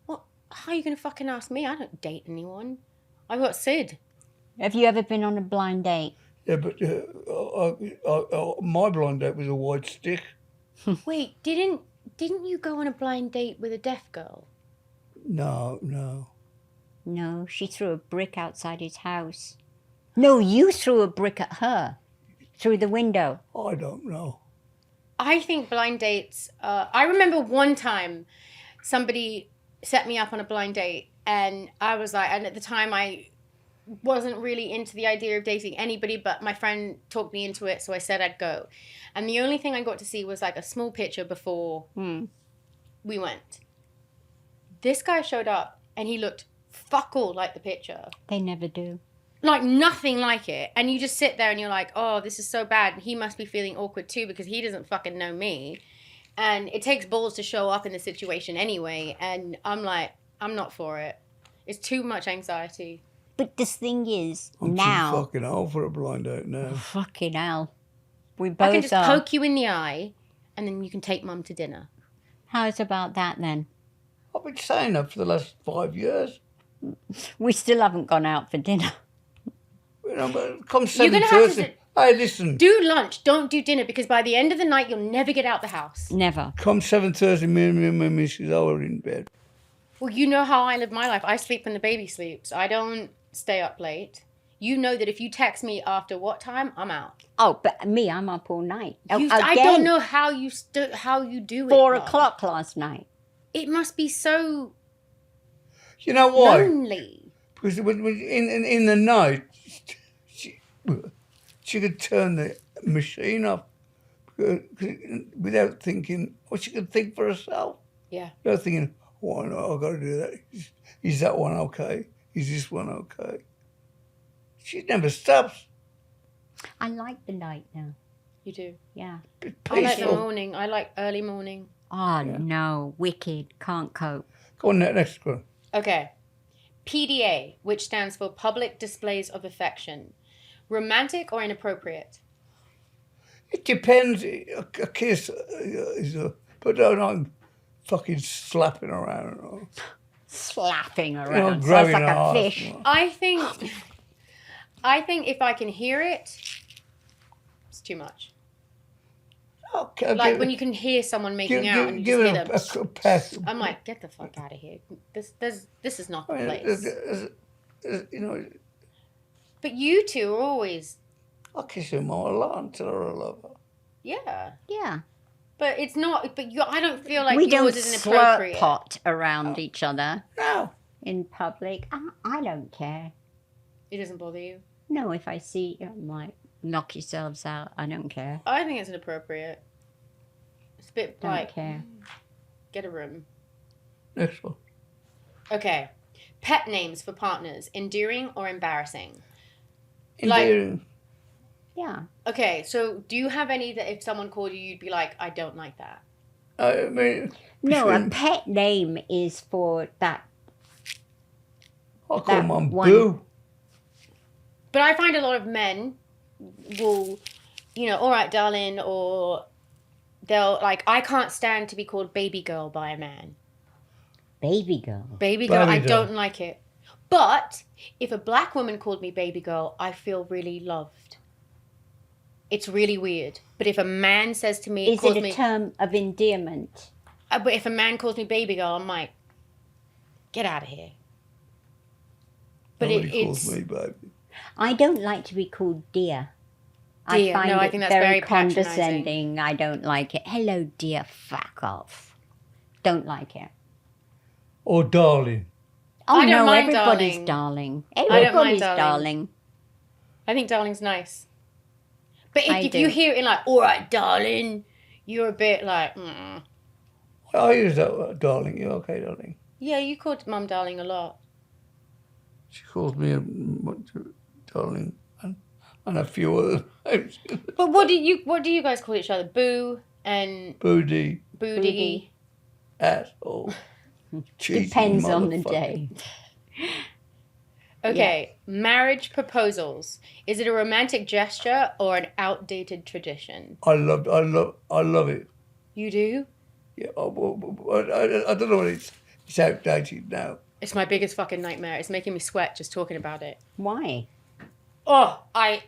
Well, how are you going to fucking ask me? I don't date anyone. I've got Sid. Have you ever been on a blind date? Yeah, but my blind date was a white stick. Wait, didn't you go on a blind date with a deaf girl? No. No, she threw a brick outside his house. No, you threw a brick at her through the window. I don't know. I think blind dates, I remember one time somebody set me up on a blind date and I was like, and at the time I wasn't really into the idea of dating anybody, but my friend talked me into it, so I said I'd go. And the only thing I got to see was like a small picture before we went. This guy showed up and he looked fuck all like the picture. They never do. Like nothing like it. And you just sit there and you're like, oh, this is so bad. And he must be feeling awkward too because he doesn't fucking know me. And it takes balls to show up in the situation anyway. And I'm like, I'm not for it. It's too much anxiety. But this thing is, I'm now... too fucking old for a blind date now. Fucking hell. We both I can just are. poke you in the eye and then you can take mum to dinner. How's about that then? I've been saying that for the last 5 years. We still haven't gone out for dinner. You know, but come You're gonna have 7:30. to Hey, listen. do lunch, don't do dinner, because by the end of the night, you'll never get out the house. Never. Come 7:30, me and my missus are in bed. Well, you know how I live my life. I sleep when the baby sleeps. I don't stay up late. You know that if you text me after what time, I'm out. Oh, but me, I'm up all night. I don't know how you do it. 4 Mum. o'clock last night. It must be so You know why? lonely. Because when in the night, she could turn the machine off without thinking, or she could think for herself. Yeah. Without thinking, oh, no, I've got to do that. Is that one okay? Is this one okay? She never stops. I like the night now. You do. Yeah. I like the morning. I like early morning. Oh, no. Wicked. Can't cope. Go on, next one. Okay. PDA, which stands for Public Displays of Affection. Romantic or inappropriate? It depends. A kiss is a... But I'm fucking slapping around. Slapping around. You know, Sounds grabbing like her a ass. fish. I think if I can hear it, it's too much. Okay, Like when you can hear someone making out and you just hear them. a pet. I'm like, get the fuck out of here. This is not the I mean, place. you know, But you two are always, I'll kiss her more a lot until I love her. yeah. Yeah. But it's not. But I don't feel like We don't yours is slurp inappropriate. pot around each other No. in public. I don't care. It doesn't bother you. No, if I see, I'm like, knock yourselves out. I don't care. I think it's inappropriate. It's a bit Don't like care. get a room. Next one. Okay. Pet names for partners, endearing or embarrassing? Endearing. Yeah. Okay, so do you have any that if someone called you, you'd be like, I don't like that? I mean, No, a pet name is for that. I'll call that Mum one- Boo. But I find a lot of men will, all right, darling, or they'll like, I can't stand to be called baby girl by a man. Baby girl. Baby girl, Baby I girl. don't like it. But if a black woman called me baby girl, I feel really loved. It's really weird. But if a man says to me, Is it a term of endearment? But if a man calls me baby girl, I'm like, get out of here. But Nobody it's calls me baby. I don't like to be called dear. Dear. I find No, I it think that's very very patronising. condescending. I don't like it. Hello, dear. Fuck off. Don't like it. Or darling. Oh I don't no, mind everybody's darling. darling. don't mind Everybody's darling. darling. I think darling's nice. But I if do. you hear it in like, all right, darling, you're a bit like, I use that word, darling. You okay, darling? Yeah, you called mum darling a lot. She calls me darling and a few other names. But what do you guys call each other? Boo and Booty, Boody. asshole. Cheating Depends on the motherfucker. day. Okay, marriage proposals. Is it a romantic gesture or an outdated tradition? I love it. You do? Yeah, I don't know what it's outdated now. It's my biggest fucking nightmare. It's making me sweat just talking about it. Why? Oh, I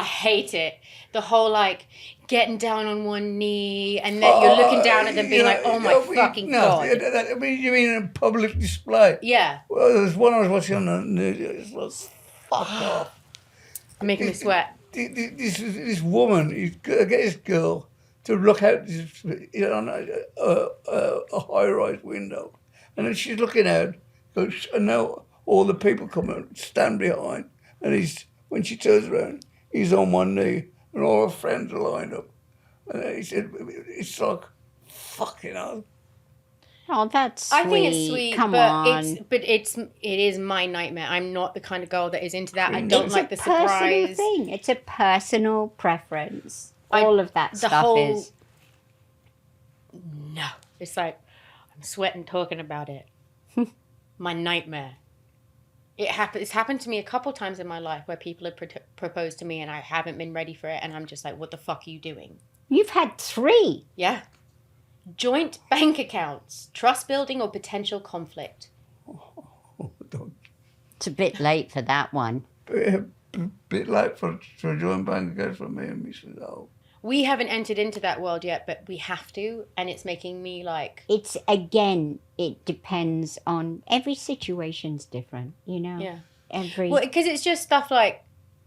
hate it. The whole like getting down on one knee and then you're looking down at them being like, oh my fucking God. I mean, you mean in a public display? Yeah, Well, there's one I was watching on the news. It's like, fuck off. making me sweat. This woman, you get this girl to look out on a high-rise window, and then she's looking out, goes, and now all the people come and stand behind, and when she turns around, he's on one knee, and all her friends are lined up, and he said, it's like, fucking hell. Oh, that's sweet. I think it's sweet, Come but on. it is my nightmare. I'm not the kind of girl that is into that. I don't It's like the a personal surprise thing. It's a personal preference. All of that the stuff whole- is. No, it's like I'm sweating talking about it. My nightmare. It's happened to me a couple times in my life where people have proposed to me and I haven't been ready for it, and I'm just like, what the fuck are you doing? You've had 3. Yeah. Joint bank accounts, trust building or potential conflict. It's a bit late for that one. Bit late for a joint bank account for me and Mrs. O. We haven't entered into that world yet, but we have to, and it's making me like... It's, again, it depends on... Every situation's different, you know? Yeah. Well, because it's just stuff like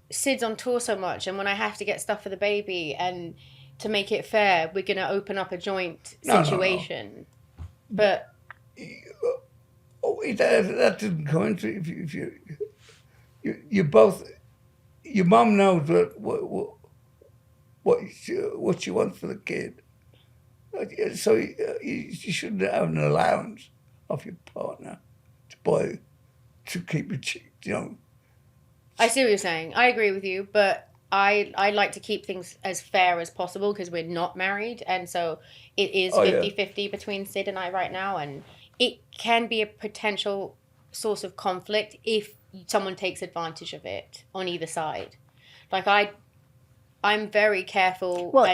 Sid's on tour so much, and when I have to get stuff for the baby, and to make it fair, we're going to open up a joint situation. No. But... that doesn't come into it. If you both... Your mum knows what she wants for the kid. So you shouldn't have an allowance of your partner to keep it cheap, you know. I see what you're saying. I agree with you, but I like to keep things as fair as possible because we're not married, and so it is 50-50 between Sid and I right now, and it can be a potential source of conflict if someone takes advantage of it on either side. Like I'm very careful. Well,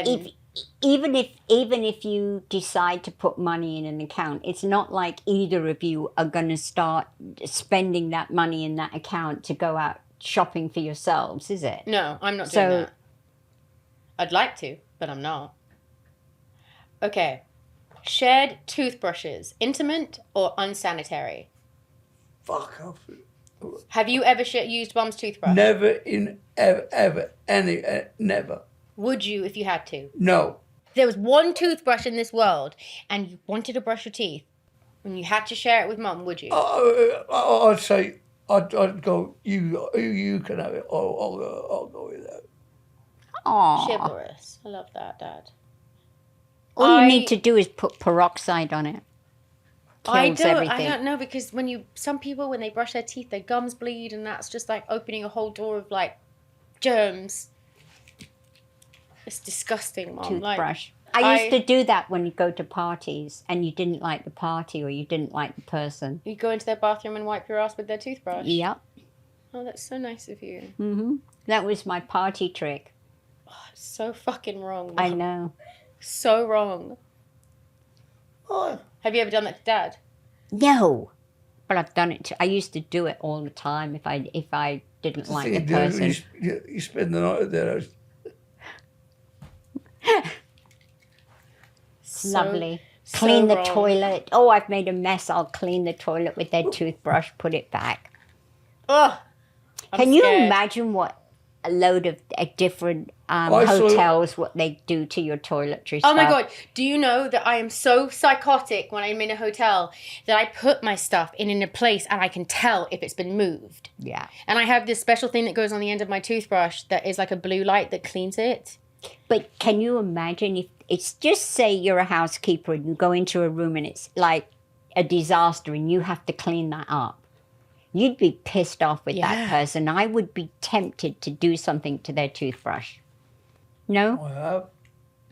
even if you decide to put money in an account, it's not like either of you are going to start spending that money in that account to go out shopping for yourselves, is it? No, I'm not doing that. I'd like to, but I'm not. Okay. Shared toothbrushes, intimate or unsanitary? Fuck off. Have you ever used Mum's toothbrush? Never never. Would you if you had to? No. If there was one toothbrush in this world and you wanted to brush your teeth and you had to share it with Mum, would you? I'd say, I'd go, you can have it, I'll go with that. Aww. Chivalrous. I love that, Dad. All you need to do is put peroxide on it. I Kills everything. don't know, because some people, when they brush their teeth, their gums bleed, and that's just like opening a whole door of like germs. It's disgusting, Mom. Toothbrush. I used to do that when you go to parties and you didn't like the party or you didn't like the person. You go into their bathroom and wipe your ass with their toothbrush? Yep. Oh, that's so nice of you. Mm-hmm. That was my party trick. Oh, it's so fucking wrong, Mom. I know. So wrong. Oh. Have you ever done that to Dad? No. But I've done it. I used to do it all the time if I didn't like the person. You spend the night at their house. Lovely. So Clean the wrong. toilet. Oh, I've made a mess. I'll clean the toilet with their toothbrush, put it back. Oh, Can you imagine what a load of different hotels, what they do to your toiletry stuff. Oh my God. Do you know that I am so psychotic when I'm in a hotel that I put my stuff in a place and I can tell if it's been moved? Yeah. And I have this special thing that goes on the end of my toothbrush that is like a blue light that cleans it. But can you imagine if it's just say you're a housekeeper and you go into a room and it's like a disaster and you have to clean that up? You'd be pissed off with that person. I would be tempted to do something to their toothbrush. No? I have.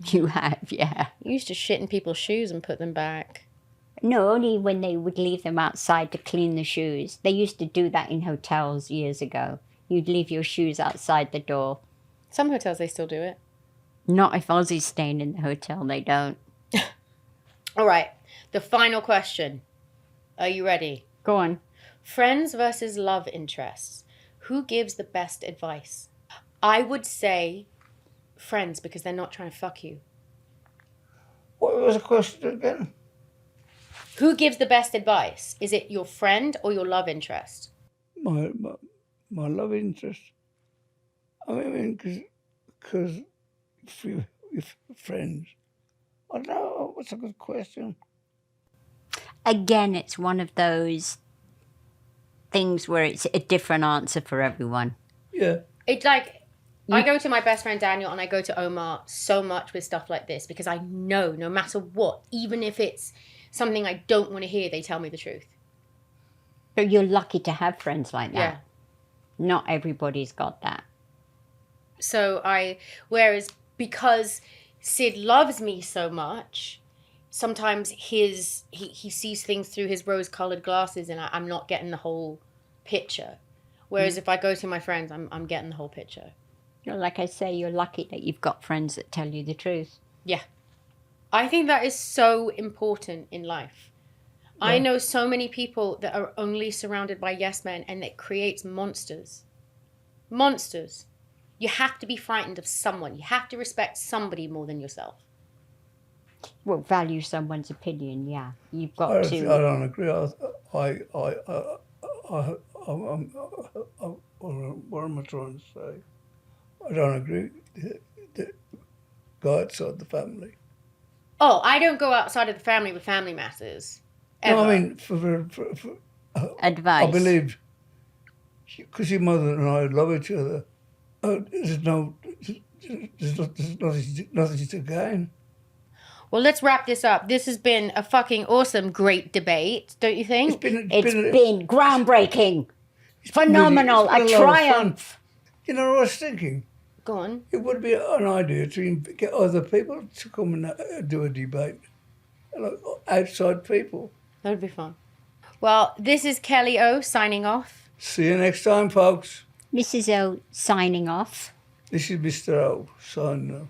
You have, yeah. You used to shit in people's shoes and put them back. No, only when they would leave them outside to clean the shoes. They used to do that in hotels years ago. You'd leave your shoes outside the door. Some hotels, they still do it. Not if Ozzy's staying in the hotel, they don't. All right, the final question. Are you ready? Go on. Friends versus love interests. Who gives the best advice? I would say friends, because they're not trying to fuck you. What was the question again? Who gives the best advice? Is it your friend or your love interest? My love interest. I mean, because with friends. I don't know. What's a good question? Again, it's one of those things where it's a different answer for everyone. Yeah. It's like, I go to my best friend Daniel and I go to Omar so much with stuff like this because I know no matter what, even if it's something I don't want to hear, they tell me the truth. But you're lucky to have friends like that. Yeah. Not everybody's got that. So whereas because Sid loves me so much, sometimes he sees things through his rose-colored glasses and I'm not getting the whole picture. Whereas if I go to my friends, I'm getting the whole picture. Like I say, you're lucky that you've got friends that tell you the truth. Yeah. I think that is so important in life. Yeah. I know so many people that are only surrounded by yes men and it creates monsters. Monsters. You have to be frightened of someone. You have to respect somebody more than yourself. Well, value someone's opinion, yeah. You've got to... I don't agree. What am I trying to say? I don't agree. Go outside the family. Oh, I don't go outside of the family with family matters. Ever. No, I mean, for advice. I believe, because your mother and I love each other, there's nothing to gain. Well, let's wrap this up. This has been a fucking awesome, great debate, don't you think? It's been groundbreaking. Phenomenal. Really, a triumph. You know what I was thinking? Go on. It would be an idea to get other people to come and do a debate. Like outside people. That would be fun. Well, this is Kelly O signing off. See you next time, folks. Mrs. O signing off. This is Mr. O signing off.